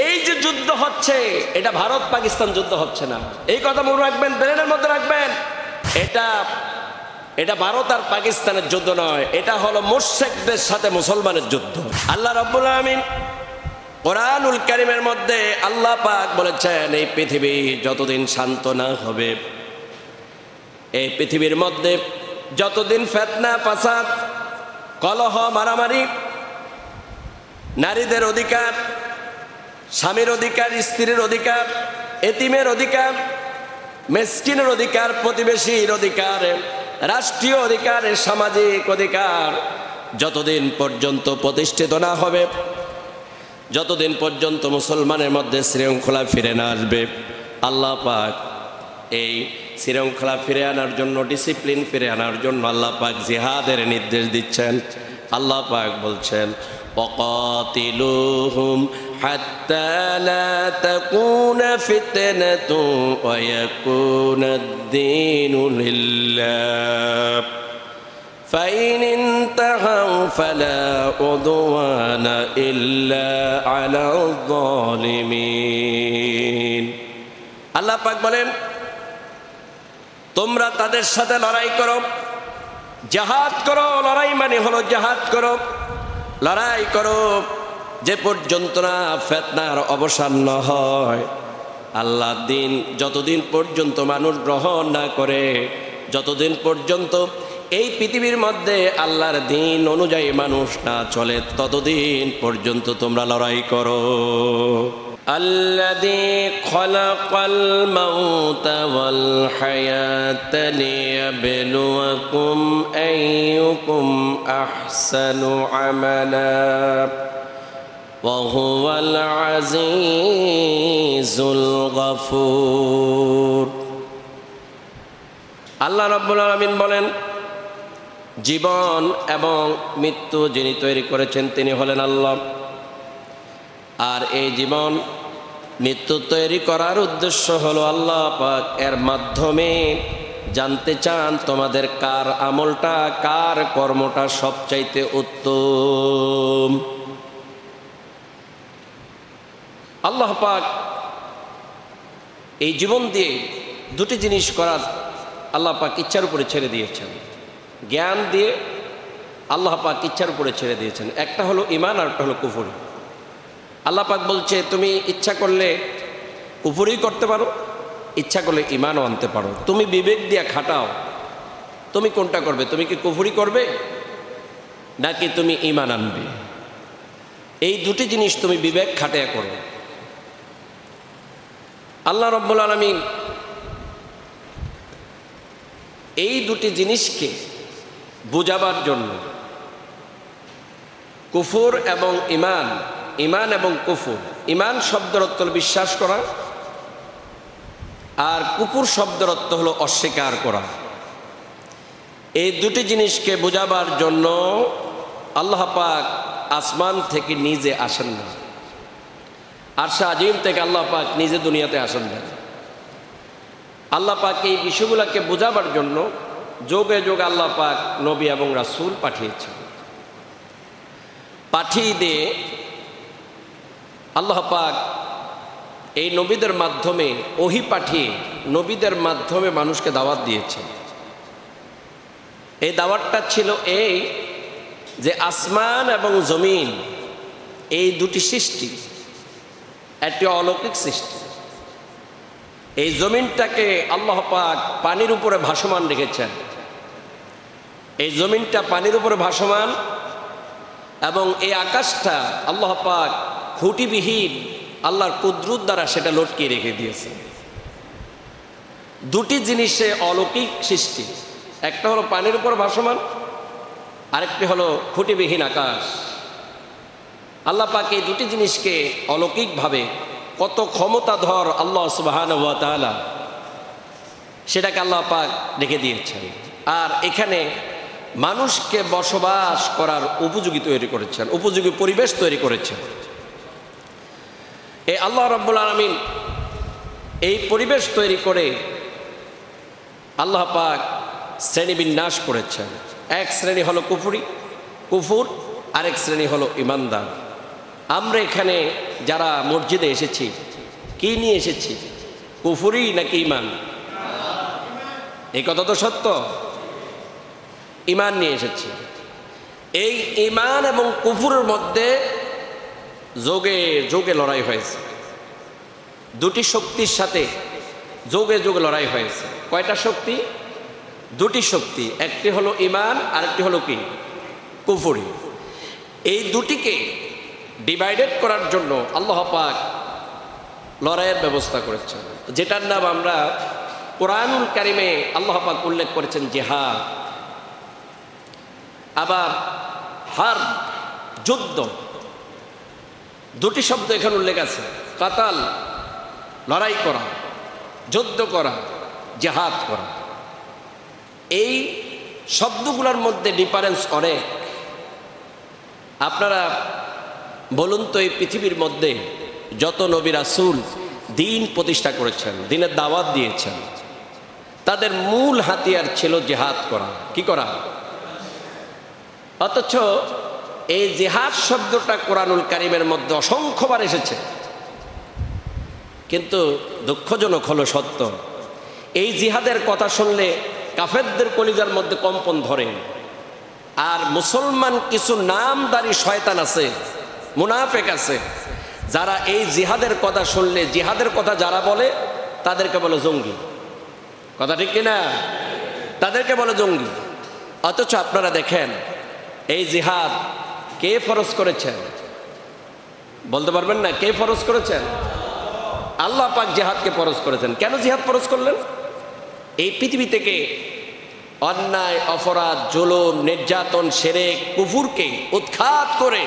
এই যে যুদ্ধ হচ্ছে, এটা ভারত পাকিস্তান যুদ্ধ হচ্ছে না, এই কথা মনে রাখবেন, ব্রেনের মধ্যে রাখবেন। এটা ভারত আর পাকিস্তানের যুদ্ধ নয়, এটা হলো মুশরিকদের সাথে মুসলমানের যুদ্ধ। আল্লাহ রাব্বুল আলামিন কোরআনুল কারীমের মধ্যে আল্লাহ পাক বলেছেন, এই পৃথিবী যতদিন শান্ত না হবে, এই পৃথিবীর মধ্যে যতদিন ফিতনা ফাসাদ, কলহ, মারামারি, নারীদের অধিকার, স্বামীর অধিকার, স্ত্রীর অধিকার, এতিমের অধিকার, মিসকিনের অধিকার, প্রতিবেশীর অধিকার, রাষ্ট্রীয় অধিকার, সামাজিক অধিকার যতদিন পর্যন্ত প্রতিষ্ঠিত না হবে, যতদিন পর্যন্ত মুসলমানের মধ্যে শৃঙ্খলা ফিরে না আসবে, আল্লাহ পাক এই শৃঙ্খলা ফিরে আনার জন্য, ডিসিপ্লিন ফিরে আনার জন্য আল্লাহ পাক জিহাদের নির্দেশ দিচ্ছেন। আল্লাহ পাক বলছেন, وقاتلوهم حتى لا تكون فتنة ويكون الدين لله فإن انتهوا فلا عدوان إلا على الظالمين। আল্লাহ পাক বলেন, তোমরা তাদের সাথে লড়াই করো, জিহাদ করো। লড়াই মানে হলো জিহাদ করো, লড়াই করো যে পর্যন্ত না ফিতনার অবসান না হয়। আল্লাহ দিন যতদিন পর্যন্ত মানুষ গ্রহণ না করে, যতদিন পর্যন্ত এই পৃথিবীর মধ্যে আল্লাহর দিন অনুযায়ী মানুষ না চলে, ততদিন পর্যন্ত তোমরা লড়াই করো। الذي خلق الموت والحياة ليبلوكم أيكم أحسن عملا وهو العزيز الغفور। আল্লাহ রাব্বুল আলামিন বলেন, জীবন এবং মৃত্যু যিনি তৈরি করেছেন তিনি হলেন আল্লাহ। আর এই জীবন মৃত্যু তৈরি করার উদ্দেশ্য হলো আল্লাহ পাক এর মাধ্যমে জানতে চান তোমাদের কার আমলটা, কার কর্মটা সবচাইতে উত্তম। আল্লাহ পাক এই জীবন দিয়ে দুটি জিনিস করার আল্লাহ পাক ইচ্ছার উপরে ছেড়ে দিয়েছেন। জ্ঞান দিয়ে আল্লাহ পাক ইচ্ছার উপরে ছেড়ে দিয়েছেন। একটা হলো ঈমান আর একটা হলো কুফর। আল্লাহ পাক বলছে, তুমি ইচ্ছা করলে কুফরই করতে পারো, ইচ্ছা করলে ঈমানও আনতে পারো। তুমি বিবেক দিয়ে খাটাও, তুমি কোনটা করবে? তুমি কি কুফরি করবে নাকি তুমি ঈমান আনবে? এই দুটি জিনিস তুমি বিবেক খাটায়া করো। আল্লাহ রাব্বুল আলামিন এই দুটি জিনিসকে বোঝাবার জন্য কুফর এবং ঈমান, ঈমান এবং কুফর, ঈমান শব্দের অর্থ হলো বিশ্বাস করা, আর কুফর শব্দের অর্থ হলো অস্বীকার করা। এই দুটি জিনিসকে বোঝাবার জন্য আল্লাহ পাক আসমান থেকে নিজে আসেন না, আরশে আজিম থেকে আল্লাহ পাক নিজে দুনিয়াতে আসেন না। আল্লাহ পাক এই বিষয়গুলোকে বোঝাবার জন্য যোগে যোগ আল্লাহ পাক নবী এবং রাসূল পাঠিয়েছেন। পাঠিয়ে দিয়ে আল্লাহ পাক এই নবীদের মাধ্যমে ওহী পাঠিয়ে নবীদের মাধ্যমে মানুষকে দাওয়াত দিয়েছেন। এই দাওয়াতটা ছিল এই যে আসমান এবং জমিন এই দুটি সৃষ্টি একটি অলৌকিক সৃষ্টি। এই জমিনটাকে আল্লাহ পাক পানির উপরে ভাসমান রেখেছেন। এই জমিনটা পানির উপরে ভাসমান এবং এই আকাশটা আল্লাহ পাক খুঁটিবিহীন আল্লাহর কুদরত দ্বারা সেটা লটকিয়ে রেখে দিয়েছে। দুটি জিনিসে অলৌকিক সৃষ্টি, একটা হলো পানির উপর ভাসমান, আরেকটি হলো খুঁটিবিহীন আকাশ। আল্লাহ পাক এই দুটি জিনিসকে অলৌকিকভাবে কত ক্ষমতাধর আল্লাহ সুবহানাহু ওয়া তাআলা সেটাকে আল্লাহ পাক রেখে দিয়েছেন। আর এখানে মানুষকে বসবাস করার উপযোগী তৈরি করেছেন, উপযোগী পরিবেশ তৈরি করেছেন। এই আল্লাহ রাব্বুল আলামিন এই পরিবেশ তৈরি করে আল্লাহ পাক শ্রেণীবিন্যাস করেছেন। এক শ্রেণী হলো কুফর, আরেক শ্রেণী হলো ঈমানদার। আমরা এখানে যারা মসজিদে এসেছি কি নিয়ে এসেছি? কুফরি নাকি ঈমান? এই কথা তো সত্য, ঈমান নিয়ে এসেছি। এই ঈমান এবং কুফরের মধ্যে যোগে যোগে লড়াই হয়েছে, দুটি শক্তির সাথে যোগে যোগে লড়াই হয়েছে। কয়টা শক্তি? দুটি শক্তি, একটি হলো ঈমান আর একটি হলো কি? কুফরি। এই দুটিকে ডিভাইডেড করার জন্য আল্লাহ পাক লড়াইয়ের ব্যবস্থা করেছেন, যেটার নাম আমরা কোরআনুল কারিমে আল্লাহ পাক উল্লেখ করেছেন জিহাদ। আবার হার, যুদ্ধ, দুটি শব্দ এখানে উল্লেখ আছে। কাতাল লড়াই করা, যুদ্ধ করা, জিহাদ করা। এই শব্দগুলোর মধ্যে ডিফারেন্স অনেক। আপনারা বলুন তো, এই পৃথিবীর মধ্যে যত নবী রাসূল দিন প্রতিষ্ঠা করেছেন, দিনের দাওয়াত দিয়েছেন, তাদের মূল হাতিয়ার ছিল জিহাদ করা। কি করা? অথচ এই জিহাদ শব্দটা কোরআনুল কারিমের মধ্যে অসংখ্যবার এসেছে, কিন্তু দুঃখজনক হলো সত্য, এই জিহাদের কথা শুনলে কাফেরদের কলিজার মধ্যে কম্পন ধরে। আর মুসলমান কিছু নামদারি শয়তান আছে, মুনাফিক আছে, যারা এই জিহাদের কথা শুনলে, জিহাদের কথা যারা বলে তাদেরকে বলে জঙ্গি। কথা ঠিক কিনা? তাদেরকে বলে জঙ্গি। অথচ আপনারা দেখেন এই জিহাদ কে ফরজ করেছেন? বলতে পারবেন না কে ফরজ করেছেন? আল্লাহ পাক জিহাদকে ফরজ করেছেন। কেন জিহাদ ফরজ করলেন? এই পৃথিবী থেকে অন্যায়, অপরাধ, জুলুম, নির্যাতন, শিরক, কুফরকে উৎখাত করে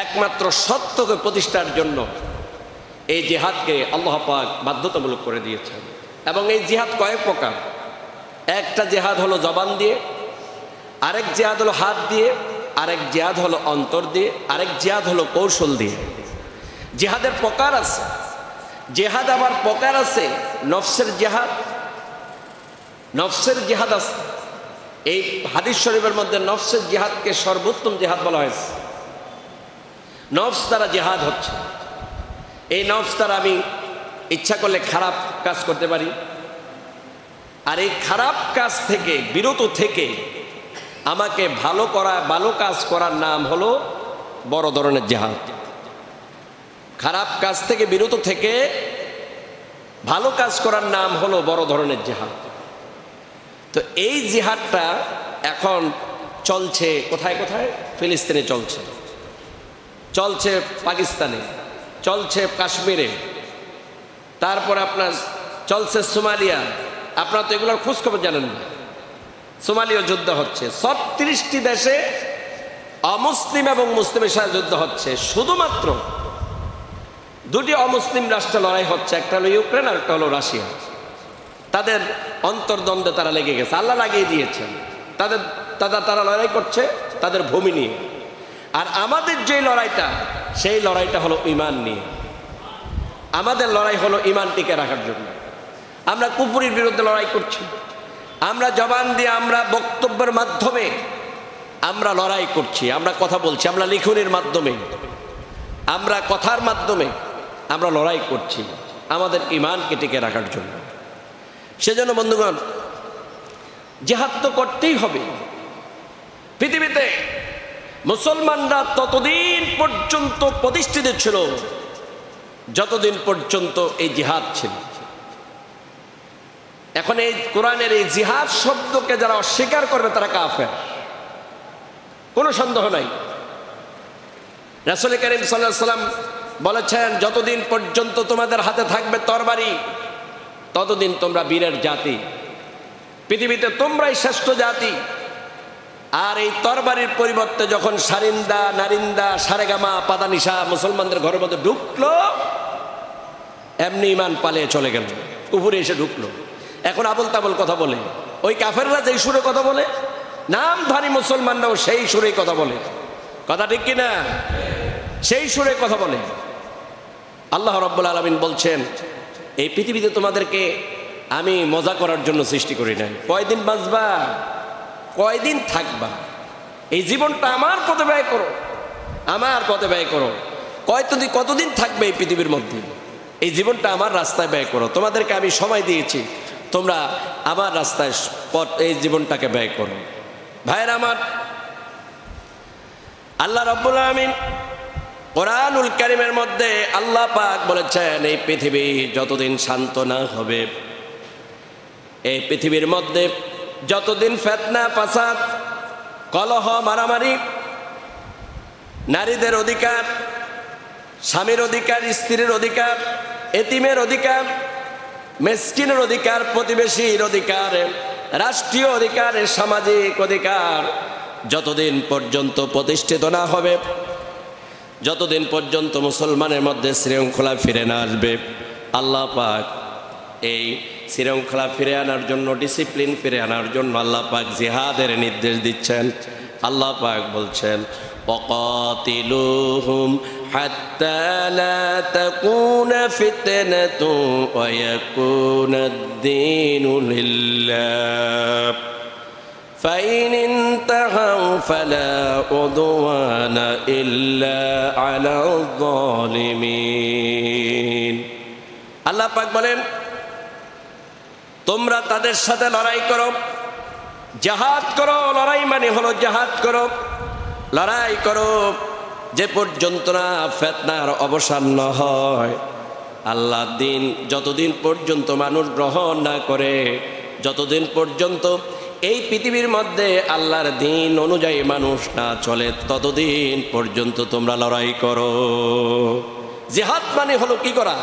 একমাত্র সত্যকে প্রতিষ্ঠার জন্য এই জিহাদকে আল্লাহ পাক বাধ্যতামূলক করে দিয়েছেন। এবং এই জিহাদ কয়েক প্রকার। একটা জিহাদ হলো জবান দিয়ে, আরেক জিহাদ হলো হাত দিয়ে, আরেক জিহাদ হলো অন্তর দিয়ে, আরেক জিহাদ হলো কৌশল দিয়ে। জিহাদের প্রকার আছে। জিহাদ আবার প্রকার আছে নফসের জিহাদ, নফসের জিহাদ আছে। এই হাদিস শরীফের মধ্যে নফসের জিহাদকে সর্বোত্তম জিহাদ বলা হয়েছে। নফস দ্বারা জিহাদ হচ্ছে। এই নফস দ্বারা আমি ইচ্ছা করলে খারাপ কাজ করতে পারি, আর এই খারাপ কাজ থেকে বিরত থেকে আমাকে ভালো করা, ভালো কাজ করার নাম হলো বড় ধরনের জিহাদ। খারাপ কাজ থেকে বিরত থেকে ভালো কাজ করার নাম হলো বড় ধরনের জিহাদ। তো এই জিহাদটা এখন চলছে কোথায় কোথায়? ফিলিস্তিনে চলছে, চলছে পাকিস্তানে, চলছে কাশ্মীরে, তারপর আপনার চলছে সোমালিয়া। আপনারা তো এগুলোর খোঁজখবর জানেন না। সোমালিয়া যুদ্ধ হচ্ছে, 36টি দেশে অমুসলিম এবং মুসলিমের সাথে যুদ্ধ হচ্ছে। শুধুমাত্র দুটি অমুসলিম রাষ্ট্রে লড়াই হচ্ছে, একটা হলো ইউক্রেন আর একটা হলো রাশিয়া। তাদের অন্তর্দ্বন্দ্বে তারা লেগে গেছে, আল্লাহ লাগিয়ে দিয়েছেন। তারা লড়াই করছে তাদের ভূমি নিয়ে। আর আমাদের যে লড়াইটা, সেই লড়াইটা হলো ঈমান নিয়ে। আমাদের লড়াই হলো ঈমান টিকে রাখার জন্য। আমরা কুফরির বিরুদ্ধে লড়াই করছি। আমরা জবান দিয়ে, আমরা বক্তব্যের মাধ্যমে আমরা লড়াই করছি, আমরা কথা বলছি, আমরা লিখনের মাধ্যমে, আমরা কথার মাধ্যমে আমরা লড়াই করছি আমাদের ঈমানকে টিকে রাখার জন্য। সেজন্য বন্ধুগণ, জিহাদ তো করতেই হবে। পৃথিবীতে মুসলমানরা ততদিন পর্যন্ত প্রতিষ্ঠিত ছিল যতদিন পর্যন্ত এই জিহাদ ছিল। এখন এই কোরআনের এই জিহাদ শব্দকে যারা অস্বীকার করবে তারা কাফের, কোনো সন্দেহ নাই। রাসূল করিম সাল্লাল্লাহু আলাইহি ওয়াসাল্লাম বলেছেন, যতদিন পর্যন্ত তোমাদের হাতে থাকবে তরবারি, ততদিন তোমরা বীরের জাতি, পৃথিবীতে তোমরাই শ্রেষ্ঠ জাতি। আর এই তরবারির পরিবর্তে যখন সারিন্দা, নারিন্দা, সারেগামা, পাদানিশা মুসলমানদের ঘরের মধ্যে ঢুকলো, এমনি ঈমান পালিয়ে চলে গেল, কুফরে এসে ঢুকলো। এখন আবল তাবল কথা বলে। ওই কাফেররা যেই সুরে কথা বলে, নামধারী মুসলমানরাও সেই সুরেই কথা বলে। কথা ঠিক কিনা? সেই সুরে কথা বলে। আল্লাহ রাব্বুল আলামিন বলছেন, এই পৃথিবীতে তোমাদেরকে আমি মজা করার জন্য সৃষ্টি করি নাই। কয়দিন বাঁচবা, কয়দিন থাকবা, এই জীবনটা আমার পথে ব্যয় করো, আমার পথে ব্যয় করো। কতদিন থাকবে এই পৃথিবীর মধ্যে? এই জীবনটা আমার রাস্তায় ব্যয় করো। তোমাদেরকে আমি সময় দিয়েছি, তোমরা আমার রাস্তায় এই জীবনটাকে ব্যয় করো। ভাইয়ের আমার, আল্লাহ রাব্বুল আলামিন কোরআনুল কারীমের মধ্যে আল্লাহ পাক বলেছেন, এই পৃথিবী যতদিন শান্ত না হবে, এই পৃথিবীর মধ্যে যতদিন ফিতনা ফাসাদ, কলহ, মারামারি, নারীদের অধিকার, স্বামীর অধিকার, স্ত্রীর অধিকার, এতিমের অধিকার, মিসকিনের অধিকার, প্রতিবেশীর অধিকার, রাষ্ট্রীয় অধিকার, সামাজিক অধিকার যতদিন পর্যন্ত প্রতিষ্ঠিত না হবে, যতদিন পর্যন্ত মুসলমানের মধ্যে শৃঙ্খলা ফিরে না আসবে, আল্লাহ পাক এই শৃঙ্খলা ফিরে আনার জন্য, ডিসিপ্লিন ফিরে আনার জন্য আল্লাহ পাক জিহাদের নির্দেশ দিচ্ছেন। আল্লাহ পাক বলছেন, وقاتلوهم حتى لا تكون فتنة ويكون الدين لله فإن انتهوا فلا عدوان إلا على الظالمين। আল্লাহ পাক বলেন, তোমরা তাদের সাথে লড়াই করো, জিহাদ করো। লড়াই মানে হলো জিহাদ করো, লড়াই করো যে পর্যন্ত না ফিতনার অবসান না হয়। আল্লাহর দিন যতদিন পর্যন্ত মানুষ গ্রহণ না করে, যতদিন পর্যন্ত এই পৃথিবীর মধ্যে আল্লাহর দিন অনুযায়ী মানুষ না চলে, ততদিন পর্যন্ত তোমরা লড়াই করো। জিহাদ মানে হলো কি করা?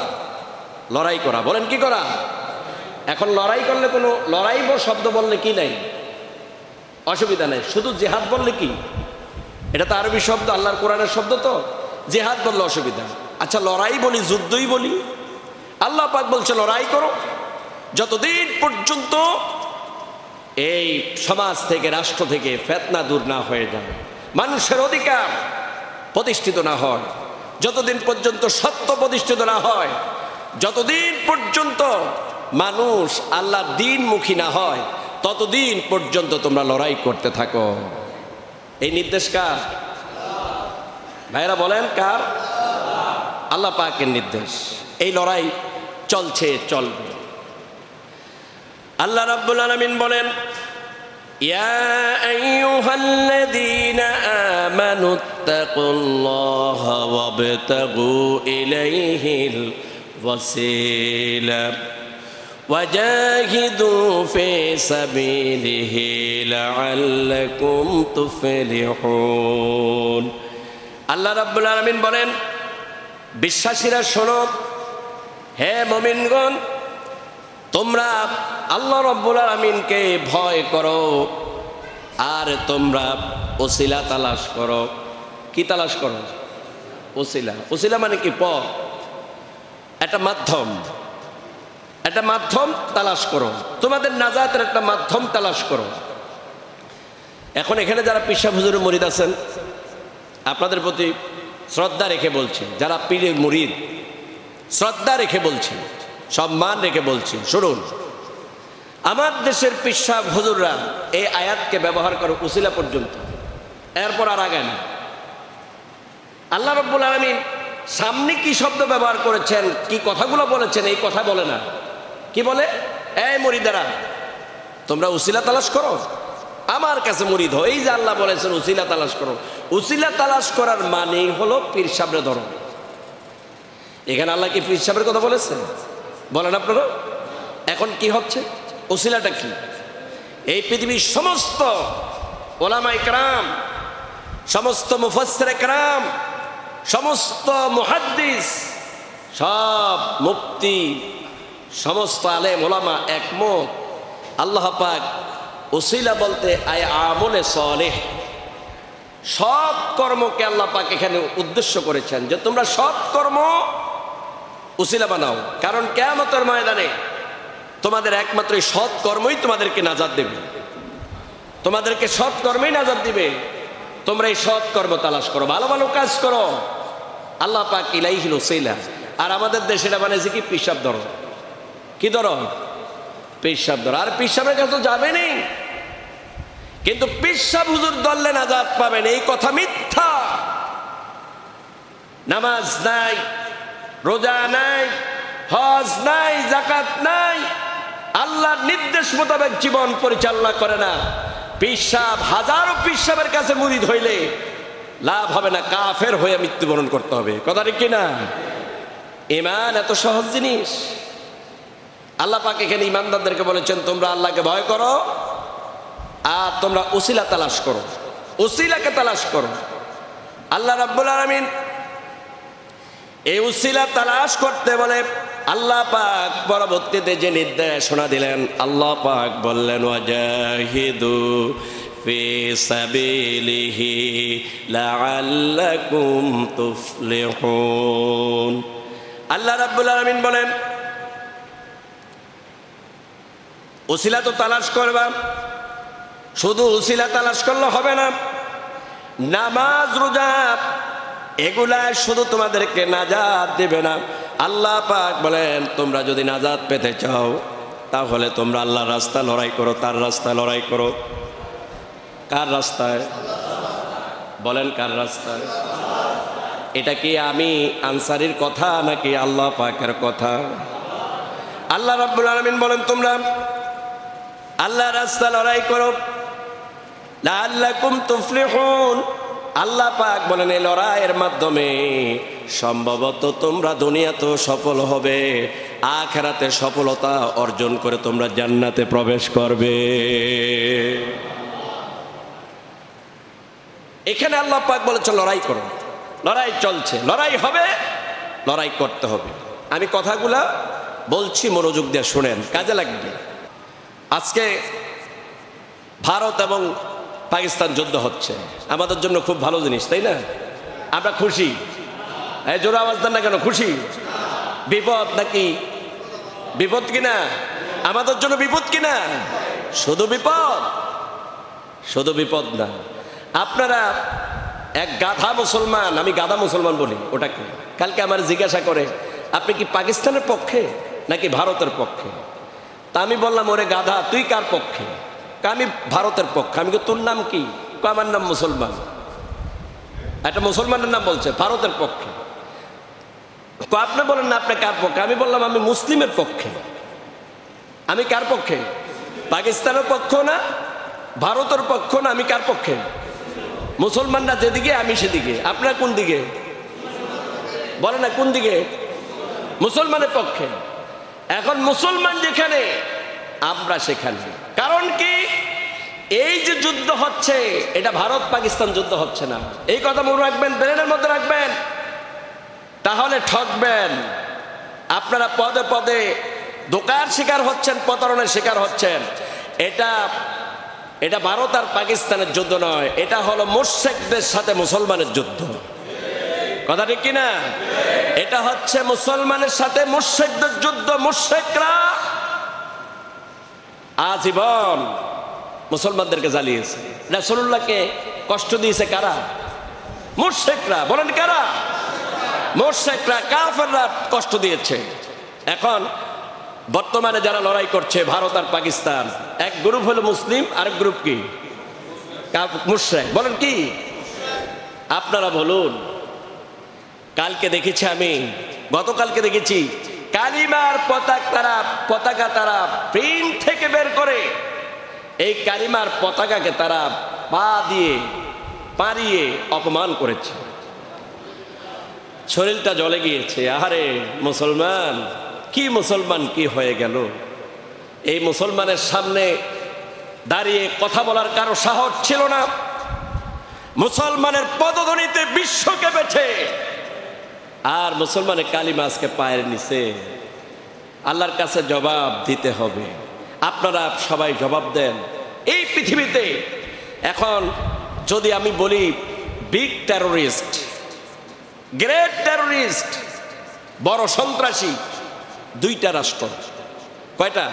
লড়াই করা। বলেন কি করা? এখন লড়াই করলে কোনো লড়াইব শব্দ বললে কি নাই, অসুবিধা নেই। শুধু জিহাদ বললে কি, এটা তো আরবি শব্দ, আল্লাহর কোরআনের শব্দ, তো জিহাদ বললে অসুবিধা। আচ্ছা লড়াই বলি, যুদ্ধই বলি। আল্লাহ পাক বলছে লড়াই করো যতদিন পর্যন্ত এই সমাজ থেকে, রাষ্ট্র থেকে ফিতনা দূর না হয়ে যায়, মানুষের অধিকার প্রতিষ্ঠিত না হয়, যতদিন পর্যন্ত সত্য প্রতিষ্ঠিত না হয়, যতদিন পর্যন্ত মানুষ আল্লাহর দ্বীনমুখী না হয়, ততদিন পর্যন্ত তোমরা লড়াই করতে থাকো। এই নির্দেশ কার? ভাইরা বলেন কার? আল্লাহ পাকের নির্দেশ। এই লড়াই চলছে, চলবে। আল্লাহ রাব্বুল আলামিন বলেন, ইয়া আইয়ুহাল্লাযীনা আমানুত্তাকুল্লাহা ওয়াবতাগু ইলাইহিল ওয়াসিলা ওয়াজাহিদু ফি সাবিলিহি লাআল্লাকুম তুফলিহুন। আল্লাহ রাব্বুল আলামিন বলেন, বিশ্বাসীরা শোনো, হে মুমিনগণ, তোমরা আল্লাহ রাব্বুল আলামিনকে ভয় করো, আর তোমরা ওসিলা তালাশ করো। কি তালাশ করো? ওসিলা। ওসিলা মানে কি? পথ, একটা মাধ্যম, একটা মাধ্যম তালাশ করো। তোমাদের নাজাতের একটা মাধ্যম তালাশ করো। এখন এখানে যারা পীর সাহেব হুজুরের মুরিদ আছেন, আপনাদের প্রতি শ্রদ্ধা রেখে বলছি, যারা পীরের মুরিদ, শ্রদ্ধা রেখে বলছি, সম্মান রেখে বলছি, শুনুন। আমার দেশের পীর সাহেব হুজুররা এই আয়াতকে ব্যবহার করো উসিলা পর্যন্ত, এরপর আর আগে না। আল্লাহ রাব্বুল আলামিন সামনে কি শব্দ ব্যবহার করেছেন, কি কথাগুলো বলেছেন, এই কথা বলে না। কি বলে? এই মুরিদারা, তোমরা উসিলা তালাশ করো, আমার কাছে মুরিদ হও। এই যে আল্লাহ বলেছেন উসিলা তালাশ করো, উসিলা তালাশ করার মানে হলো পীর সাহেবরে ধরো। এখানে আল্লাহ কি পীর সাহেবের কথা বলেছেন? বলেন আপনারা। এখন কি হচ্ছে? উসিলাটা কি? এই পৃথিবীর সমস্ত ওলামা ইকরাম, সমস্ত মুফাসসির ইকরাম, সমস্ত মুহাদ্দিস, সব মুফতি, সমস্ত আলেম ওলামা একমত, আল্লাহ পাক উসিলা বলতে আয় আমলে সালেহ, সৎ কর্মকে আল্লাহ পাক এখানে উদ্দেশ্য করেছেন, যে তোমরা সৎ কর্ম উসিলা বানাও। কারণ কিয়ামতের ময়দানে তোমাদের একমাত্র এই সৎ কর্মই তোমাদেরকে নাজাত দেবে, তোমাদেরকে সৎ কর্মই নাজাত দিবে। তোমরা এই সৎ কর্ম তালাশ করো, ভালো ভালো কাজ করো। আল্লাহ পাক ইলাইহিল উসিলা। আর আমাদের দেশে এটা বানাইছে কি? পীর সাহেব ধরো। কি ধরো? পীর সাহেব ধরো। আর পীর সাহেবের কাছে তো যাবে নেই, কিন্তু পীর সাহেব হুজুর ধরলে নাজাত পাবেন, এই কথা মিথ্যা। নামাজ নাই, রোজা নাই, হজ নাই, যাকাত নাই, আল্লাহর নির্দেশ মোতাবেক জীবন পরিচালনা করে না, পিসাব হাজারো পিসাবের কাছে মুরিদ হইলে লাভ হবে না, কাফের হয়ে মৃত্যুবরণ করতে হবে। কথা ঠিক কিনা? ঈমান এত সহজ জিনিস? আল্লাহ পাক এখানে ঈমানদারদেরকে বলেছেন তোমরা আল্লাহকে ভয় করো আর তোমরা উসিলা তালাশ করো, উসিলাকে তালাশ করো। আল্লাহ রাব্বুল আলামিন এই উসিলা তালাশ করতে বলে আল্লাহ পাক পরবর্তীতে যে নির্দেশনা দিলেন, আল্লাহ পাক বললেন ওয়াজাহিদু ফি সাবিলিহি লাআল্লাকুম তুফলিহুন। আল্লাহ রাব্বুল আলামিন বলেন উসিলা তো তালাশ করবা, শুধু উসিলা তালাশ করলে হবে না, নামাজ রোজা এগুলা শুধু তোমাদেরকে নাজাত দেবে না। আল্লাহ পাক বলেন তোমরা যদি নাজাত পেতে চাও তাহলে তোমরা আল্লাহর রাস্তা লড়াই করো, তার রাস্তা লড়াই করো। কার রাস্তায়? বলেন কার রাস্তায়? এটা কি আমি আনসারীর কথা নাকি আল্লাহ পাকের কথা? আল্লাহ রাব্বুল আলামিন বলেন তোমরা আল্লাহর রাস্তা লড়াই করো লাআল্লাকুম তুফলিহুন। আল্লাহ পাক বলেন এই লড়াইয়ের মাধ্যমে সম্ভবত তোমরা দুনিয়াতেও সফল হবে, আখিরাতে সফলতা অর্জন করে তোমরা জান্নাতে প্রবেশ করবে। এখানে আল্লাহ পাক বলেছে লড়াই করো, লড়াই চলছে, লড়াই হবে, লড়াই করতে হবে। আমি কথাগুলা বলছি, মনোযোগ দিয়ে শুনেন, কাজে লাগবে। আজকে ভারত এবং পাকিস্তান যুদ্ধ হচ্ছে, আমাদের জন্য খুব ভালো জিনিস, তাই না? আমরা খুশি? এই জোরে আওয়াজ দেন না কেন? খুশি? বিপদ নাকি? বিপদ কিনা? আমাদের জন্য বিপদ কিনা? শুধু বিপদ? শুধু বিপদ না। আপনারা এক গাধা মুসলমান, আমি গাধা মুসলমান বলি ওটাকে, কালকে আমার জিজ্ঞাসা করে আপনি কি পাকিস্তানের পক্ষে নাকি ভারতের পক্ষে? তা আমি বললাম ওরে গাধা তুই কার পক্ষে? আমি ভারতের পক্ষে। আমি তোর নাম কি? আমার নাম মুসলমান। একটা মুসলমানের নাম বলছে ভারতের পক্ষে। আপনি বলেন না আপনি কার পক্ষে? আমি বললাম আমি মুসলিমের পক্ষে। আমি কার পক্ষে? পাকিস্তানের পক্ষ না, ভারতের পক্ষ না, আমি কার পক্ষে? মুসলমানরা যেদিকে আমি সেদিকে। আপনারা কোন দিকে? বলে না কোন দিকে? মুসলমানের পক্ষে। এখন মুসলমান যেখানে আমরা সেখানে। কারণ কি? এই যে যুদ্ধ হচ্ছে এটা ভারত পাকিস্তান যুদ্ধ হচ্ছে না, এই কথা মনে রাখবেন, ব্রেনের মধ্যে রাখবেন, তাহলে ঠকবেন। আপনারা পদে পদে ধোঁকার শিকার হচ্ছেন, প্রতারণার শিকার হচ্ছেন। এটা ভারত আর পাকিস্তানের যুদ্ধ নয়, এটা হলো মুশরিকদের সাথে মুসলমানের যুদ্ধ। কথা ঠিক কিনা? এটা হচ্ছে মুসলমানের সাথে মুশরিকদের যুদ্ধ। মুশরিকরা আজীবন মুসলমানদেরকে জ্বালিয়েছে, রাসূলুল্লাহকে কষ্ট দিয়েছে। কারা? মুশরিকরা। বলেন কারা? মুশরিকরা, কাফেররা কষ্ট দিয়েছে। এখন বর্তমানে যারা লড়াই করছে ভারত আর পাকিস্তান, এক গ্রুপ হলো মুসলিম, আরেক গ্রুপ কি? মুশরিক। বলেন কি? আপনারা বলুন। কালকে দেখেছি আমি, গতকালকে দেখেছি কালিমার পতাকা তারা প্রিন্ট থেকে বের করে এই কালিমার পতাকাকে তারা পা দিয়ে পাড়িয়ে অপমান করেছে। শরীরটা জ্বলে গিয়েছে। আহারে মুসলমান, কি মুসলমান কি হয়ে গেল? এই মুসলমানের সামনে দাঁড়িয়ে কথা বলার কারো সাহস ছিল না। মুসলমানের পদধ্বনিতে বিশ্ব কেঁপেছে, আর মুসলমানের কালিমা আজকে পায়ের নিচে। আল্লাহর কাছে জবাব দিতে হবে। আপনারা সবাই জবাব দেন। এই পৃথিবীতে এখন যদি আমি বলি বিগ টেররিস্ট, গ্রেট টেররিস্ট, বড় সন্ত্রাসী, দুইটা রাষ্ট্র। কয়টা?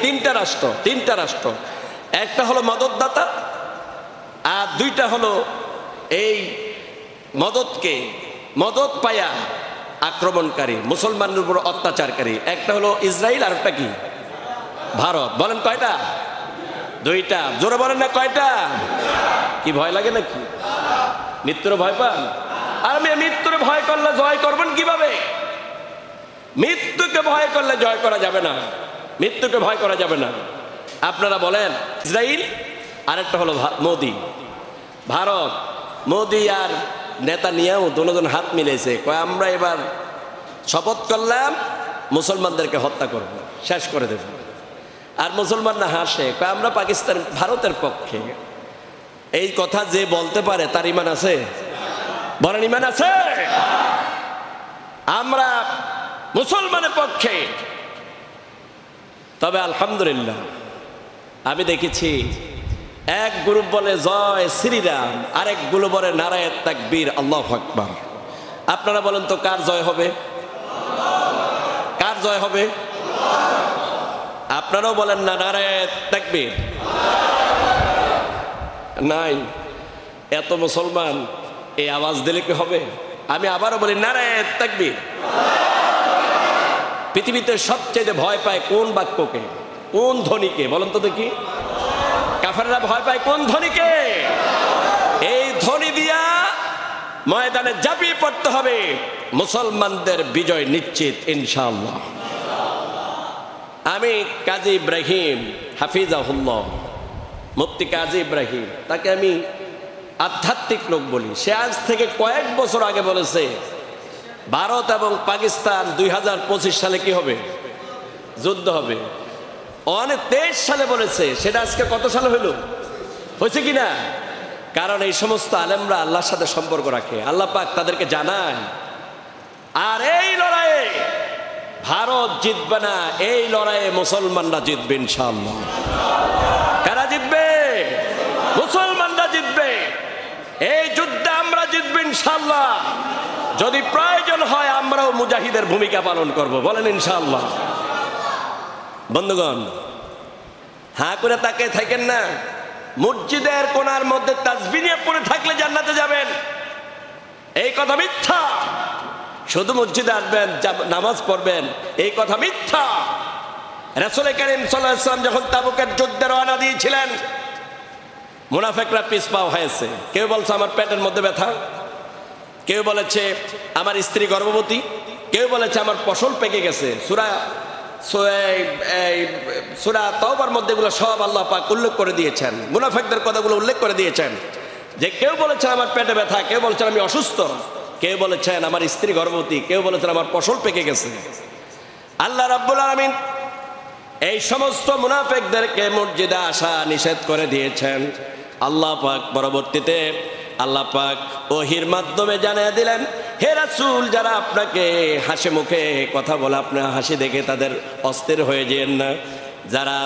তিনটা রাষ্ট্র। একটা হলো মদতদাতা, আর দুইটা হলো এই মদত পায়া আক্রমণকারী, মুসলমানের উপর অত্যাচারকারী। একটা হলো ইসরায়েল, আর একটা কি? ভারত। বলেন কয়টা? দুইটা। জোরে বলেন না কয়টা? কি ভয় লাগে নাকি? মৃত্যুর ভয় পান? আর আমি মৃত্যুরে ভয় করলে জয় করবেন কিভাবে? মৃত্যুকে ভয় করলে জয় করা যাবে না, মৃত্যুকে ভয় করা যাবে না। আপনারা বলেন ইসরায়েল, আরেকটা হলো মোদি, ভারত। মোদি আর নেতানিয়াহু দুজন হাত মিলেছে, কয় আমরা এবার শপথ করলাম মুসলমানদেরকে হত্যা করব, শেষ করে দেব। আর মুসলমানরা হাসে, কয় আমরা পাকিস্তান ভারতের পক্ষে। এই কথা যে বলতে পারে তার ঈমান আছে? বলেন ঈমান আছে? আমরা মুসলমানের পক্ষে। তবে আলহামদুলিল্লাহ আমি দেখেছি এক গ্রুপ বলে জয় শ্রীরাম, আরেক গ্রুপ বলে নারায়ে তাকবীর আল্লাহু আকবার। আপনারা বলেন তো কার জয় হবে? কার জয় হবে? আপনারাও বলেন না নারায়ে তাকবীর? নাই, এত মুসলমান এই আওয়াজ দিলে কি হবে? আমি আবারও বলি নারায়ে তাকবীর। পৃথিবীতে সবচেয়ে ভয় পায় কোন বাক্যকে, কোন ধ্বনিকে? বলেন তো দেখি। কাফেররা ভয় পায় কোন ধ্বনিকে? এই ধ্বনি দিয়া ময়দানে ঝাঁপিয়ে পড়তে হবে, মুসলমানদের বিজয় নিশ্চিত ইনশাআল্লাহ। আমি কাজী ইব্রাহিম হাফিজাহুল্লাহ, মুফতি কাজী ইব্রাহিম, তাকে আমি আধ্যাত্মিক লোক বলি। সে আজ থেকে কয়েক বছর আগে বলেছে ভারত এবং পাকিস্তান 2025 সালে কি হবে? যুদ্ধ হবে। অনেক 23 সালে বলেছে, সেটা আজকে কত সালে হইল? হয়েছে কিনা? কারণ এই সমস্ত আলেমরা আল্লাহর সাথে সম্পর্ক রাখে, আল্লাহ পাক তাদেরকে জানায়। আর এই লড়াইয়ে ভারত জিতবে না, এই লড়াইয়ে মুসলমানরা জিতবে ইনশাআল্লাহ। কারা জিতবে? মুসলমানরা জিতবে। এই যুদ্ধে আমরা জিতব ইনশাআল্লাহ। যদি প্রয়োজন হয় আমরাও মুজাহিদের ভূমিকা পালন করব, বলেন ইনশাআল্লাহ। বন্ধুগণ, হাঁ করে তাকিয়ে থাকেন না। মসজিদের কোণার মধ্যে তাসবিহ নিয়ে পড়ে থাকলে জান্নাতে যাবেন, এই কথা মিথ্যা। শুধু মসজিদে আসবেন, নামাজ পড়বেন, এই কথা মিথ্যা। রাসূল কারীম সাল্লাল্লাহু আলাইহি ওয়াসাল্লাম যখন তাবুকের যুদ্ধে রওনা দিয়েছিলেন, মুনাফিকরা পিছপা হয়েছে। কেউ বলছে আমার পেটের মধ্যে ব্যথা, কেউ বলেছে আমার স্ত্রী গর্ভবতী, কেউ বলেছে আমার ফসল পেকে গেছে। সূরা তাওবার মধ্যে এগুলো সব আল্লাহ পাক উল্লেখ করে দিয়েছেন, মুনাফিকদের কথাগুলো উল্লেখ করে দিয়েছেন। যে কেউ বলেছেন আমার পেটে ব্যথা, কেউ বলেছেন আমি অসুস্থ, কেউ বলেছেন আমার স্ত্রী গর্ভবতী, কেউ বলেছেন আমার ফসল পেকে গেছে। আল্লাহ রাব্বুল আলামিন এই সমস্ত মুনাফিকদেরকে মসজিদে আসা নিষেধ করে দিয়েছেন। আল্লাহ পাক পরবর্তীতে আল্লাহ পাক ওহির মাধ্যমে জানিয়ে দিলেন, হে রাসূল, যারা আপনাকে হাসি মুখে কথা বলে, আপনার হাসি দেখে তাদের অস্থির হয়ে যেন না। যারা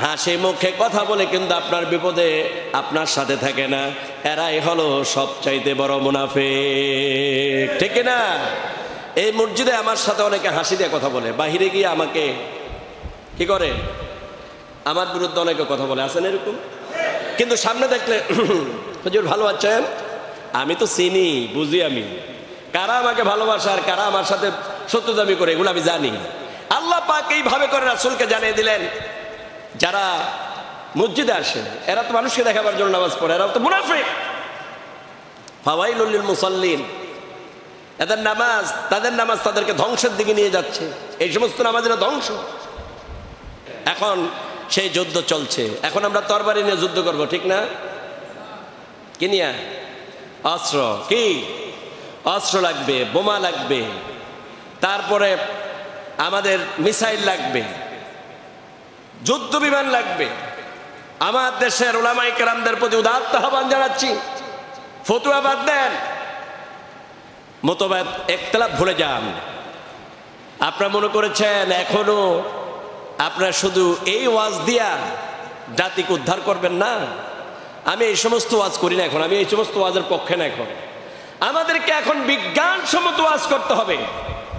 হাসি মুখে কথা বলে কিন্তু আপনার বিপদে আপনার সাথে থাকে না, এরাই হলো সবচাইতে বড় মুনাফিক। ঠিক না? এই মসজিদে আমার সাথে অনেকে হাসি দিয়ে কথা বলে, বাহিরে গিয়ে আমাকে কি করে? আমার বিরুদ্ধে অনেকে কথা বলে, আছেন এরকম? কিন্তু সামনে দেখলে হুজুর ভালো আছেন, আমি তো চিনি বুঝি, আমি কারা আমাকে ভালোবাসে আর কারা আমার সাথে শত্রুতামি করে এগুলো আমি জানি। আল্লাহ পাক এইভাবে করে রাসূলকে জানিয়ে দিলেন, যারা মসজিদে আসে এরা তো মানুষকে দেখাবার জন্য নামাজ পড়ে, এরা তো মুনাফিক। ফাওয়াইলুল লিল মুসাল্লিন, তাদের নামাজ তাদেরকে ধ্বংসের দিকে নিয়ে যাচ্ছে। এই সমস্ত নামাজেরা ধ্বংস। এখন সেই যুদ্ধ চলছে, এখন আমরা তরবারি নিয়ে যুদ্ধ করব, ঠিক না? কি নিয়ে? অস্ত্র। কি অস্ত্র লাগবে? বোমা লাগবে, তারপরে আমাদের মিসাইল লাগবে, যুদ্ধ বিমান লাগবে। আমার দেশের উলামায়ে কেরামদের প্রতি উদাত্ত আহ্বান জানাচ্ছি, ফতোয়া বাদ দেন, মতভেদ ইখতিলাফ ভুলে যান। আপনারা মনে করেছেন এখনো আপনারা শুধু এই ওয়াজ দিয়া জাতিকে উদ্ধার করবেন না? আমি এই সমস্ত ওয়াজ করি না এখন, আমি এই সমস্ত ওয়াজের পক্ষে না। এখন আমাদেরকে এখন বিজ্ঞানসম্মত ওয়াজ করতে হবে,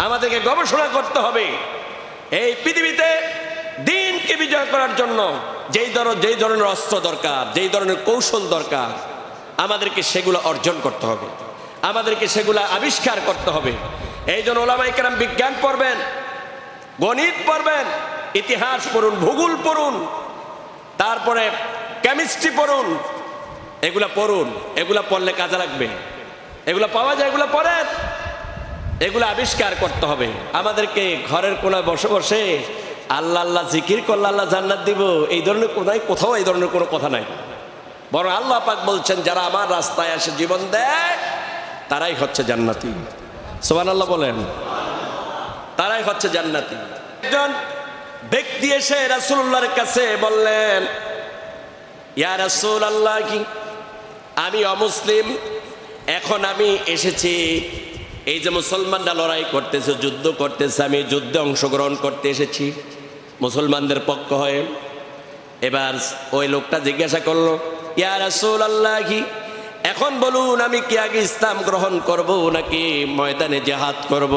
আমাদেরকে গবেষণা করতে হবে। এই পৃথিবীতে দিনকে বিজয় করার জন্য যেই ধরনের অস্ত্র দরকার, যেই ধরনের কৌশল দরকার, আমাদেরকে সেগুলো অর্জন করতে হবে, আমাদেরকে সেগুলো আবিষ্কার করতে হবে। এই জন্য উলামায়ে কেরাম বিজ্ঞান পড়বেন, গণিত পড়বেন, ইতিহাস পড়ুন, ভূগোল পড়ুন, তারপরে কেমিস্ট্রি পড়ুন, এগুলা পড়ুন। এগুলা পড়লে কাজে লাগবে, এগুলো পাওয়া যায়, এগুলো পড়েন, এগুলো আবিষ্কার করতে হবে। আমাদেরকে ঘরের কোনায় বসে বসে আল্লাহ আল্লাহ জিকির করলে আল্লাহ জান্নাত দিব, এই ধরনের কোথাও এই ধরনের কোনো কথা নাই। বরং আল্লাহ পাক বলছেন যারা আমার রাস্তায় এসে জীবন দেয় তারাই হচ্ছে জান্নাতি। সুবহানাল্লাহ বলেন, তারাই হচ্ছে জান্নাতি। একজন ব্যক্তি এসে রাসূলুল্লাহর কাছে বললেন, ইয়া রাসূলুল্লাহ, কি আমি অমুসলিম, এখন আমি এসেছি, এই যে মুসলমানরা লড়াই করতেছে, যুদ্ধ করতেছে, আমি যুদ্ধে অংশগ্রহণ করতে এসেছি মুসলমানদের পক্ষ হয়ে। এবার ওই লোকটা জিজ্ঞাসা করলো, ইয়া রাসূলুল্লাহ, কি এখন বলুন আমি কি আগে ইসলাম গ্রহণ করব নাকি ময়দানে জিহাদ করব?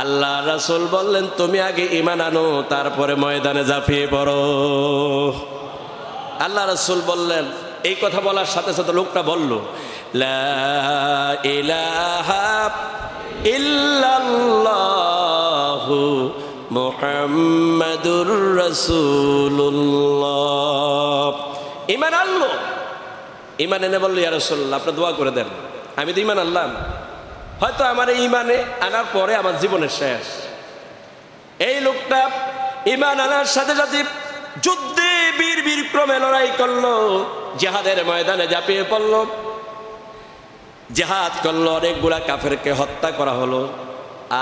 আল্লাহ রাসূল বললেন, তুমি আগে ঈমান আনো, তারপরে ময়দানে ঝাঁপিয়ে পড়ো। আল্লাহ রাসূল বললেন, এই কথা বলার সাথে সাথে লোকটা বলল, লা ইলাহা ইল্লাল্লাহু মুহাম্মাদুর রাসূলুল্লাহ। ঈমান আনলো, ঈমান এনে বলল, ইয়া রাসূলুল্লাহ আপনি দোয়া করে দেন। আমি তো ঈমান আনলাম, হয়তো আমার এই ঈমানে আনার পরে আমার জীবনের শেষ। এই লোকটা ঈমান আনার সাথে সাথে যুদ্ধে বীর ক্রমে লড়াই করলো, জিহাদের ময়দানে ঝাঁপিয়ে পড়লো, জিহাদ করলো, অনেকগুলা কাফেরকে হত্যা করা হলো।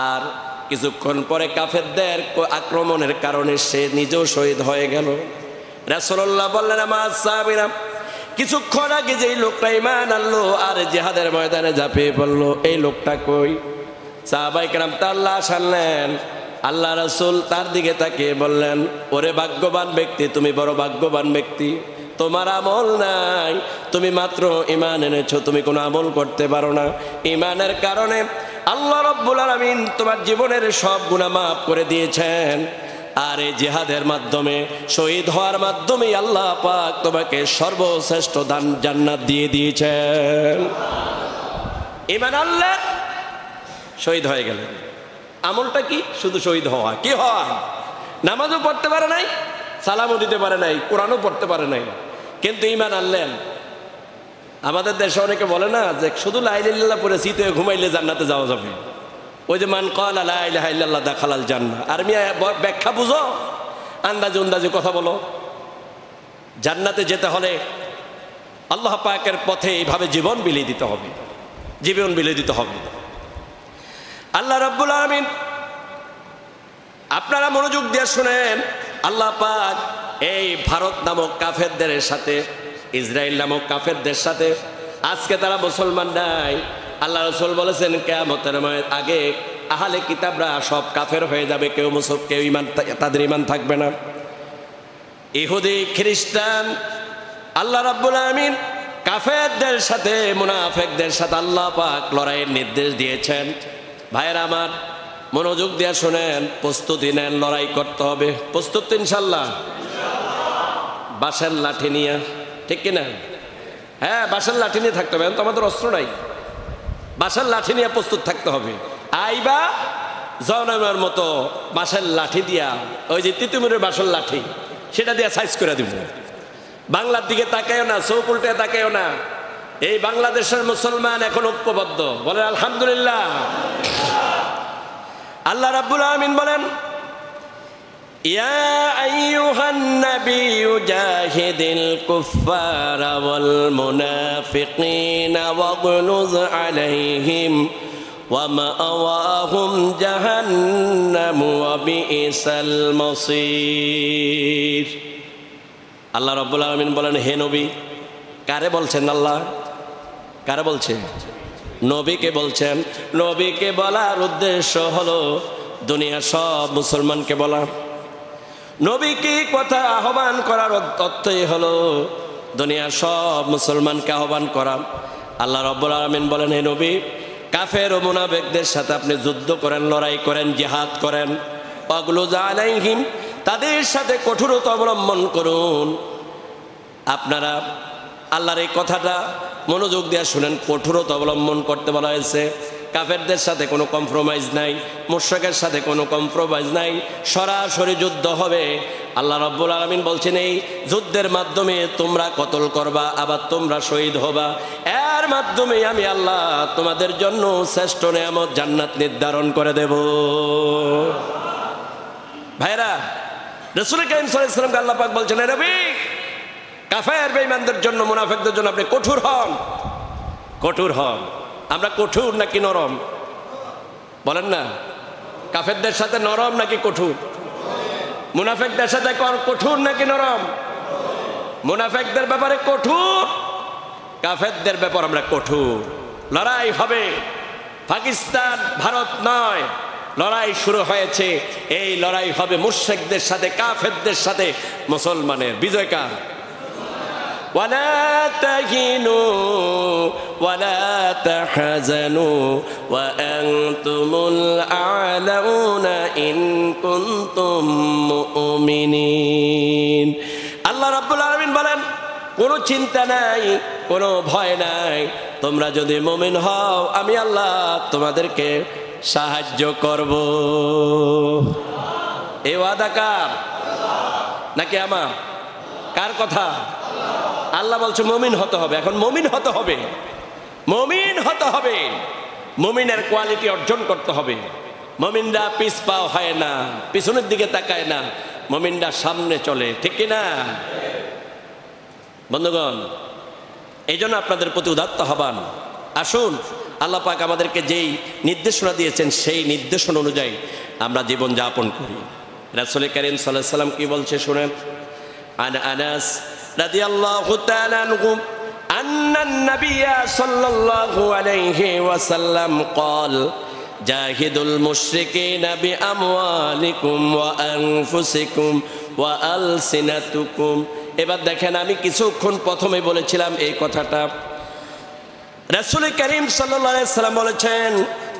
আর কিছুক্ষণ পরে কাফেরদের আক্রমণের কারণে সে নিজেও শহীদ হয়ে গেল। রাসূলুল্লাহ বললেন, আমার সাহাবীরা, কিছুক্ষণ আগে যেই লোকটা ঈমান আনলো আর জিহাদের ময়দানে ঝাঁপিয়ে পড়লো, এই লোকটা কই? সাহাবায়ে কেরাম তার লাশ আনলেন। আল্লাহ রাসূল তার দিকে তাকিয়ে বললেন, ওরে ভাগ্যবান ব্যক্তি, তুমি বড় ভাগ্যবান ব্যক্তি, তোমার আমল নাই, তুমি মাত্র ঈমান এনেছো, তুমি কোনো আমল করতে পারো না। ঈমানের কারণে আল্লাহ রাব্বুল আলামিন তোমার জীবনের সব গুনাহ মাফ করে দিয়েছেন। আর এই জিহাদের মাধ্যমে শহীদ হওয়ার মাধ্যমে আল্লাহ পাক তোমাকে সর্বশ্রেষ্ঠ দান জান্নাত দিয়ে দিয়েছেন। ঈমান আনলেন, শহীদ হয়ে গেলেন। আমলটা কি? শুধু শহীদ হওয়া। কি হওয়া? নামাজও পড়তে পারে নাই, সালামও দিতে পারে নাই, কোরআনও পড়তে পারে নাই, কিন্তু ঈমান আনলেন। আমাদের দেশে অনেকে বলে না যে শুধু লা ইলাহা ইল্লাল্লাহ পড়ে শীতে ঘুমাইলে জান্নাতে যাওয়া যাবে। ওই যে মান ক্বালা লা ইলাহা ইল্লাল্লাহ দাখালাল জান্নাহ। আর মিয়া ব্যাখ্যা বুঝো, আন্দাজে কথা বলো। জান্নাতে যেতে হলে আল্লাহ পাকের পথে এইভাবে জীবন বিলিয়ে দিতে হবে, জীবন বিলিয়ে দিতে হবে। আল্লাহ রাব্বুল আলামিন, আপনারা মনোযোগ দিয়ে শুনেন, আল্লাহ পাক এই ভারত নামক কাফেরদের সাথে, ইসরায়েল নামক কাফেরদের সাথে আজকে তারা মুসলমান নাই। আল্লাহ রাসূল বলেছেন কিয়ামতের আগে আহলে কিতাবরা সব কাফের হয়ে যাবে, কেউ ঈমান, তাদের ঈমান থাকবে না। ইহুদি খ্রিস্টান, আল্লাহ রাব্বুল আলামিন কাফেরদের সাথে, মুনাফিকদের সাথে আল্লাহ পাক লড়াইয়ের নির্দেশ দিয়েছেন। ভাইয়েরা আমার, মনোযোগ দিয়ে শুনেন, প্রস্তুতি নেন, লড়াই করতে হবে। প্রস্তুত ইনশাল্লাহ? বাঁশের লাঠি নিয়ে, ঠিক কিনা? হ্যাঁ, বাঁশের লাঠি নিয়ে থাকতে হবে। তো আমাদের অস্ত্র নাই, বাঁশের লাঠি নিয়ে প্রস্তুত থাকতে হবে। আইবা জনমের মতো বাঁশের লাঠি দিয়া, ওই যে তিতুমিরের বাঁশের লাঠি, সেটা দিয়ে সাইজ করে দিব। বাংলার দিকে তাকাইও না, চোখ উল্টে তাকাইও না। এই বাংলাদেশের মুসলমান এখন ঐক্যবদ্ধ, বলেন আলহামদুলিল্লাহ। আল্লাহ রাব্বুল আলামিন বলেন, ইয়া আইয়ুহান নাবিয়্যু জাহিদিল কুফফারা ওয়াল মুনাফিকিনা ওয়াগলুজ আলাইহিম ওয়া মাআওয়াহুম জাহান্নাম ওয়া বিইসাল মাসীর। আল্লাহ রাব্বুল আলামিন বলেন, হে নবী, কারে বলছেন? আল্লাহ কারে বলছেন? নবীকে বলছেন। নবীকে বলার উদ্দেশ্য হলো দুনিয়ার সব মুসলমানকে বলা। নবীকে কথা আহ্বান করার অর্থই হলো দুনিয়ার সব মুসলমানকে আহ্বান করা। আল্লাহ রাব্বুল আলামিন বলেন, হে নবী, কাফের ও মুনাফিকদের সাথে আপনি যুদ্ধ করেন, লড়াই করেন, জিহাদ করেন। ওয়াগলুজ আলাইহিম, তাদের সাথে কঠোরতা অবলম্বন করুন। আপনারা আল্লাহর এই কথাটা মনোযোগ দিয়ে শুনেন, কঠোরতা অবলম্বন করতে বলা হয়েছে। কাফেরদের সাথে কোনো কম্প্রোমাইজ নাই, মুশরিকের সাথে কোনো কম্প্রোমাইজ নাই, সরাসরি যুদ্ধ হবে। আল্লাহ রাব্বুল আলামিন বলছেন, এই যুদ্ধের মাধ্যমে তোমরা কতল করবা, আবার তোমরা শহীদ হবা। এর যার মাধ্যমে আমি আল্লাহ তোমাদের জন্য শ্রেষ্ঠ নেয়ামত জান্নাত নির্ধারণ করে দেব। ভাইরা, রাসূল কারীম সাল্লাল্লাহু আলাইহি ওয়াসাল্লামকে আল্লাহ পাক বলছেন, নবী কাফের বেঈমানদের জন্য, মুনাফিকদের জন্য আপনি কঠোর হন, কঠোর হন। আমরা কঠোর নাকি নরম? বলেন না, কাফেরদের সাথে নরম নাকি কঠোর? মুনাফিকদের সাথে কঠোর নাকি নরম? মুনাফিকদের ব্যাপারে কঠোর, কাফেরদের ব্যাপার আমরা কঠোর। লড়াই হবে, পাকিস্তান ভারত নয়, লড়াই শুরু হয়েছে। এই লড়াই হবে মুশরিকদের সাথে, কাফেরদের সাথে। মুসলমানের বিজয় কার? ওয়ালা তাহিনু ওয়ালা তাহজানু ওয়া আনতুমুল আ'লাউনা ইন কুনতুম মুমিনিন। আল্লাহ রাব্বুল আলামিন বলেন, কোনো চিন্তা নাই, কোনো ভয় নাই, তোমরা যদি মুমিন হও আমি আল্লাহ তোমাদেরকে সাহায্য করব। এই ওয়াদা কার? নাকি আমার? কার কথা? আল্লাহ বলছে মুমিন হতে হবে। এখন মুমিন হতে হবে, মুমিন হতে হবে, মুমিনের কোয়ালিটি অর্জন করতে হবে। মুমিনরা পিছ পাও হয় না, পিছনের দিকে তাকায় না, মুমিনরা সামনে চলে, ঠিক কিনা বন্ধুগণ? এই জন্য আপনাদের প্রতি উদাত্ত আহ্বান, আসুন আল্লাহ পাক আমাদেরকে যেই নির্দেশনা দিয়েছেন সেই নির্দেশনা অনুযায়ী আমরা জীবন যাপন করি। রাসূল কারীম সাল্লাল্লাহু আলাইহি ওয়াসাল্লাম কি বলছে শুনেন। আন আনাস রাদিয়াল্লাহু তাআলা আনহু আন্নান নাবিয়্যা সাল্লাল্লাহু আলাইহি ওয়াসাল্লাম قال জাহিদুল মুশরিকিনা বিআমওয়ালিকুম ওয়া আনফুসিকুম ওয়া আলসিনাতুকুম। এবার দেখেন, আমি কিছুক্ষণ প্রথমে বলেছিলাম এই কথাটা। রাসূল কারীম সাল্লাল্লাহু আলাইহি ওয়াসাল্লাম বলেছেন,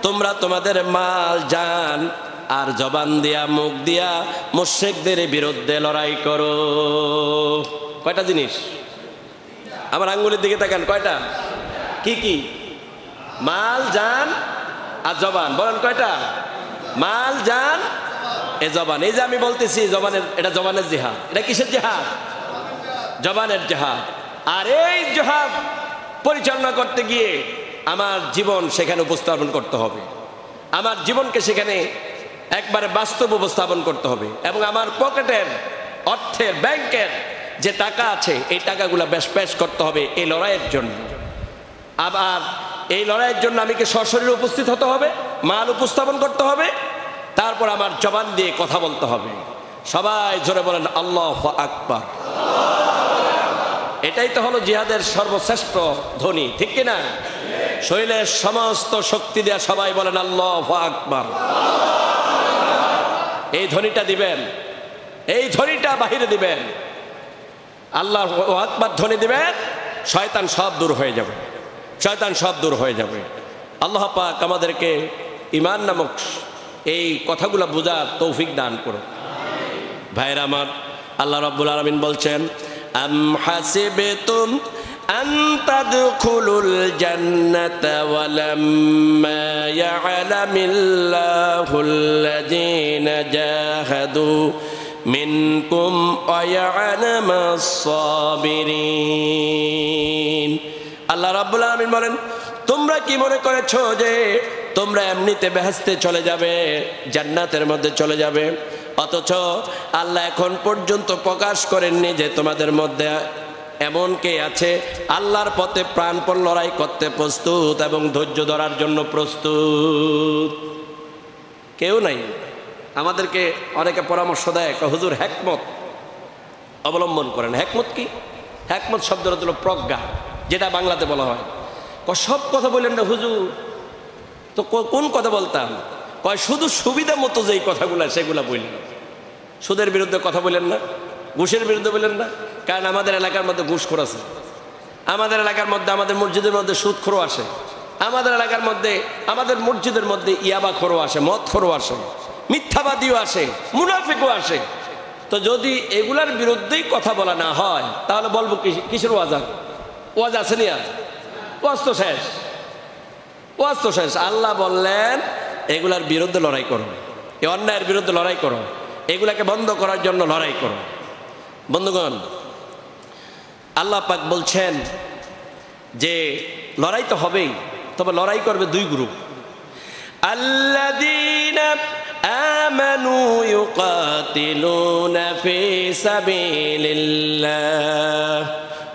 তোমরা তোমাদের মাল, জান আর জবান দিয়া, মুখ দিয়া মুশরিকদের বিরুদ্ধে লড়াই করো। কয়টা জিনিস? আমার আঙ্গুলের দিকে তাকান, কয়টা? কি কি? মাল, জান আর জবান। বলেন কয়টা? মাল, জান, এ জবান। এই যে আমি বলতেছি জবানের, এটা জবানের জিহাদ। এটা কিসের জিহাদ? জবানের জিহাদ। আর এই জিহাদ পরিচালনা করতে গিয়ে আমার জীবন সেখানে উপস্থাপন করতে হবে, আমার জীবনকে সেখানে একবারে বাস্তব উপস্থাপন করতে হবে, এবং আমার পকেটের অর্থের, ব্যাংকের যে টাকা আছে এই টাকাগুলো পেশ করতে হবে এই লড়াইয়ের জন্য। আবার এই লড়াইয়ের জন্য আমি কি সশরীরে উপস্থিত হতে হবে, মাল উপস্থাপন করতে হবে, তারপর আমার জবান দিয়ে কথা বলতে হবে। সবাই জোরে বলেন আল্লাহু আকবার। এটাই তো হলো জিহাদের সর্বশ্রেষ্ঠ ধ্বনি, ঠিক কিনা? শরীরের সমস্ত শক্তি দেয়া সবাই বলেন আল্লাহু আকবার। এই ধ্বনিটা দিবেন, এই ধ্বনিটা বাহিরে দিবেন, আল্লাহু আকবার ধ্বনি দিবেন, শয়তান সব দূর হয়ে যাবে, শয়তান সব দূর হয়ে যাবে। আল্লাহ পাক আমাদেরকে ঈমান নামক এই কথাগুলো বোঝার তৌফিক দান করুন। ভাইরা আমার, আল্লাহ রাব্বুল আলামিন বলছেন, আম হাসিবতুম আন তাদখুলুল জান্নাতা ওয়া লাম্মা ইয়া'লামিল্লাহুল্লাযীনা জাহাদু মিনকুম ওয়া ইয়া'লামাস সাবিরিন। আল্লাহ রাব্বুল আলামিন বলেন, তোমরা কি মনে করেছো যে তোমরা এমনিতে বেহেশতে চলে যাবে, জান্নাতের মধ্যে চলে যাবে? অথচ আল্লাহ এখন পর্যন্ত প্রকাশ করেননি যে তোমাদের মধ্যে এমন কে আছে আল্লাহর পথে প্রাণপণ লড়াই করতে প্রস্তুত এবং ধৈর্য ধরার জন্য প্রস্তুত। কেউ নাই। আমাদেরকে অনেকে পরামর্শ দেয়, হুজুর হেকমত অবলম্বন করেন। হেকমত কি? হেকমত শব্দটা হলো প্রজ্ঞা, যেটা বাংলাতে বলা হয়। সব কথা বললেন না হুজুর, তো কোন কথা বলতাম? কয় শুধু সুবিধা মতো যেই কথাগুলো সেগুলো বললেন। সুদের বিরুদ্ধে কথা বললেন না, ঘুষের বিরুদ্ধে বললেন না, কারণ আমাদের এলাকার মধ্যে ঘুষখোর আছে, আমাদের এলাকার মধ্যে, আমাদের মসজিদের মধ্যে সুদখোরও আসে, আমাদের এলাকার মধ্যে, আমাদের মসজিদের মধ্যে ইয়াবাখোরও আসে, মদখোরও আসে, মিথ্যাবাদীও আসে, মুনাফিকও আসে। তো যদি এগুলার বিরুদ্ধেই কথা বলা না হয় তাহলে বলবো কিসের ওয়াজ? ওয়াজ আছে নি? আজ ওয়াজ তো শেষ, ওয়াজ তো শেষ। আল্লাহ বললেন এগুলার বিরুদ্ধে লড়াই করো, এই অন্যায়ের বিরুদ্ধে লড়াই করো, এগুলাকে বন্ধ করার জন্য লড়াই করো। বন্ধুগণ, আল্লাহ পাক বলছেন যে লড়াই তো হবেই, তবে লড়াই করবে দুই গ্রুপ। আল্লাযীনা আমানু ইউকাতিলুনা ফি সাবিলিল্লাহ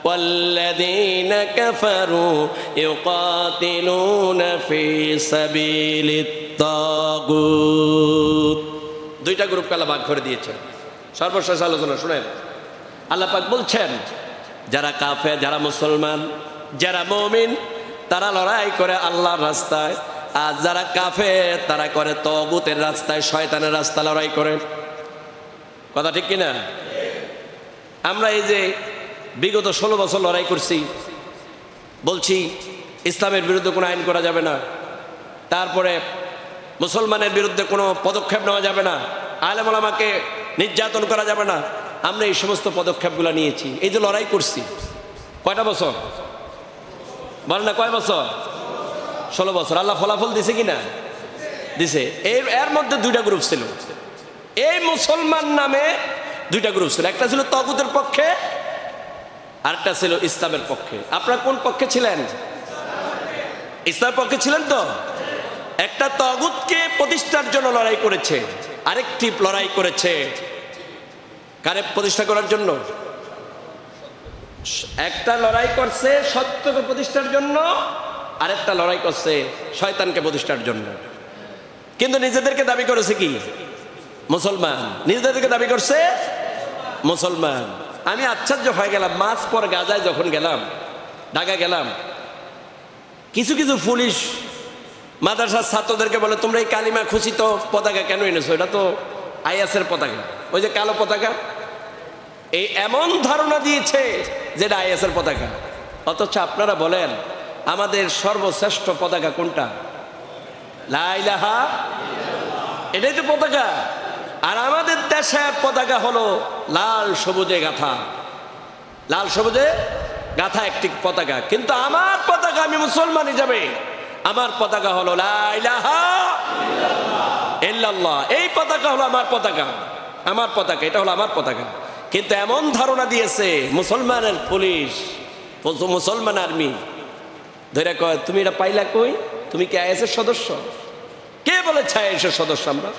ওয়াল্লাযীনা কাফারু ইউকাতিলুনা ফি সাবিলিত তাগুত। দুইটা গ্রুপকে আল্লাহ ভাগ করে দিয়েছেন। সর্বশেষ আলোচনা শুনেন, আল্লাহ পাক বলছেন যারা কাফের, যারা মুসলমান, যারা মুমিন তারা লড়াই করে আল্লাহর রাস্তায়, আর যারা কাফের তারা করে তাগুতের রাস্তায়, শয়তানের রাস্তা লড়াই করে। কথা ঠিক কিনা? আমরা এই যে বিগত 16 বছর লড়াই করছি, বলছি ইসলামের বিরুদ্ধে কোনো আইন করা যাবে না, তারপরে মুসলমানের বিরুদ্ধে কোনো পদক্ষেপ নেওয়া যাবে না, আলেম ওলামাকে নির্যাতন করা যাবে না। আমরা এই সমস্ত পদক্ষেপগুলো নিয়েছি, এই যে লড়াই করছি। কয়টা বছর বল না, কয় বছর? 16 বছর। আল্লাহ ফলাফল দিছে কিনা? দিছে। এর মধ্যে দুইটা গ্রুপ ছিল, এই মুসলমান নামে দুইটা গ্রুপ ছিল, একটা ছিল তাগুতের পক্ষে, আরেকটা ছিল ইসলামের পক্ষে। আপনারা কোন পক্ষে ছিলেন? ইসলামের পক্ষে ছিলেন তো? একটা তাগুতকে প্রতিষ্ঠার জন্য লড়াই করেছে, আরেকটি লড়াই করেছে কারে প্রতিষ্ঠা করার জন্য? একটা লড়াই করছে সত্যকে প্রতিষ্ঠার জন্য, আরেকটা লড়াই করছে শয়তানকে প্রতিষ্ঠার জন্য। কিন্তু নিজেদেরকে দাবি করেছে কি? মুসলমান। নিজেদেরকে দাবি করছে মুসলমান। আমি আশ্চর্য হয়ে গেলাম, মাস পর গাজায় যখন গেলাম, ঢাকা গেলাম, কিছু কিছু পুলিশ মাদ্রাসার ছাত্রদেরকে বলে তোমরা এই কালিমা খুশিত পতাকা কেন এনেছো? এটা তো আইএসের পতাকা, ওই যে কালো পতাকা। এই এমন ধারণা দিয়েছে যেটা আইএসের পতাকা। অথচ আপনারা বলেন আমাদের সর্বশ্রেষ্ঠ পতাকা কোনটা? লা ইলাহা, এটাই তো পতাকা। আর আমাদের দেশের পতাকা হলো লাল সবুজে গাথা, লাল সবুজে গাথা একটি পতাকা। কিন্তু আমার পতাকা, আমি মুসলমান হিসাবে আমার পতাকা হলো লা ইলাহা ইল্লাল্লাহ। এই পতাকা হলো আমার পতাকা, আমার পতাকা, এটা হলো আমার পতাকা। কিন্তু এমন ধারণা দিয়েছে মুসলমানের পুলিশ, মুসলমান আর্মি ধরে কয় তুমি এটা পাইলা কই? তুমি কি আইএসের সদস্য? কে বলেছে আইএসের সদস্য আমরা?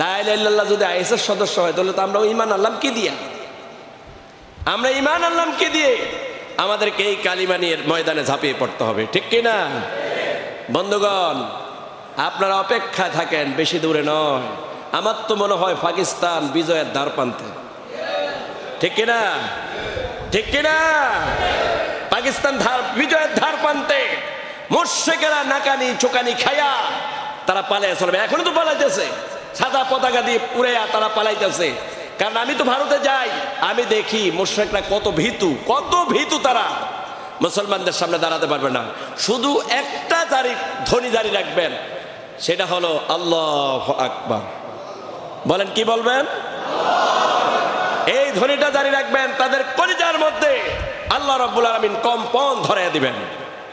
লা ইলাহা ইল্লাল্লাহ যদি আইএসের সদস্য হয় তাহলে তো আমরা ঈমান আনলাম কি দিয়া? আমরা ঈমান আনলাম কি দিয়ে? আমাদেরকে এই কালিমা নিয়ে ময়দানে ঝাঁপিয়ে পড়তে হবে, ঠিক কিনা? বন্ধুগণ, আপনারা অপেক্ষায় থাকেন, বেশি দূরে নয়। আমার তো মনে হয় পাকিস্তান বিজয়ের দ্বার প্রান্তে, ঠিক কিনা? ঠিক কিনা? পাকিস্তান বিজয়ের ধার প্রান্তে। মুশরিকেরা নাকানি চোকানি খায়া তারা পালিয়ে চলবে। এখনো তো পালাইতেছে, সাদা পতাকা দিয়ে পুড়ে তারা পালাইতেছে। কারণ আমি তো ভারতে যাই, আমি দেখি মুশরিকরা কত ভীতু, কত ভীতু। তারা মুসলমানদের সামনে দাঁড়াতে পারবে না। শুধু একটা ধ্বনি জারি রাখবেন, সেটা হলো আল্লাহু আকবার। বলেন, কি বলবেন? এই ধ্বনিটা জারি রাখবেন, তাদের কলিজার মধ্যে আল্লাহ রাব্বুল আলামিন কম্পন ধরাইয়া দিবেন।